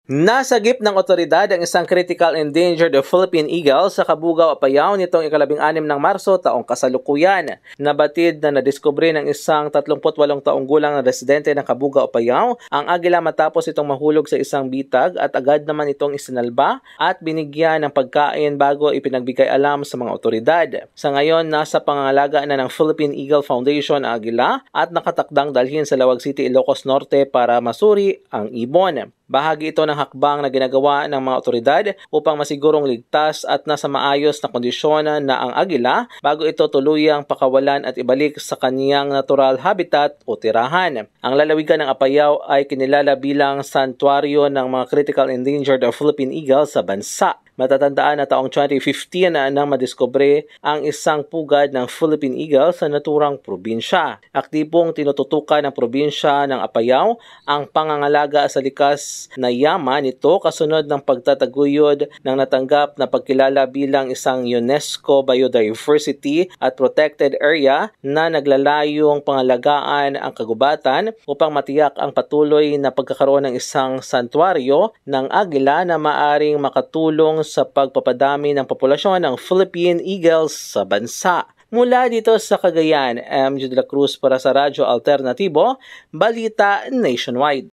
Nasagip ng otoridad ang isang critical endangered Philippine eagle sa Kabugao, Apayao nitong ika-16 ng Marso taong kasalukuyan. Nabatid na nadiskubre ng isang 38 taong gulang na residente ng Kabugao, Apayao ang agila matapos itong mahulog sa isang bitag at agad naman itong isinalba at binigyan ng pagkain bago ipinagbigay alam sa mga otoridad. Sa ngayon, nasa pangangalaga na ng Philippine Eagle Foundation ang agila at nakatakdang dalhin sa Lawag City, Ilocos Norte para masuri ang ibon. Bahagi ito ng hakbang na ginagawa ng mga otoridad upang masigurong ligtas at nasa maayos na kondisyon na ang agila bago ito tuluyang pakawalan at ibalik sa kaniyang natural habitat o tirahan. Ang lalawigan ng Apayao ay kinilala bilang santuaryo ng mga critical endangered Philippine eagle sa bansa. Matatandaan na taong 2015 nang madiskubre ang isang pugad ng Philippine eagle sa naturang probinsya. Aktibong tinututukan ng probinsya ng Apayao ang pangangalaga sa likas na yaman nito kasunod ng pagtataguyod ng natanggap na pagkilala bilang isang UNESCO Biodiversity at Protected Area na naglalayong pangalagaan ang kagubatan upang matiyak ang patuloy na pagkakaroon ng isang santuaryo ng agila na maaring makatulong sa pagpapadami ng populasyon ng Philippine eagles sa bansa. Mula dito sa Cagayan, MJ de la Cruz para sa Radyo Alternatibo, Balita Nationwide.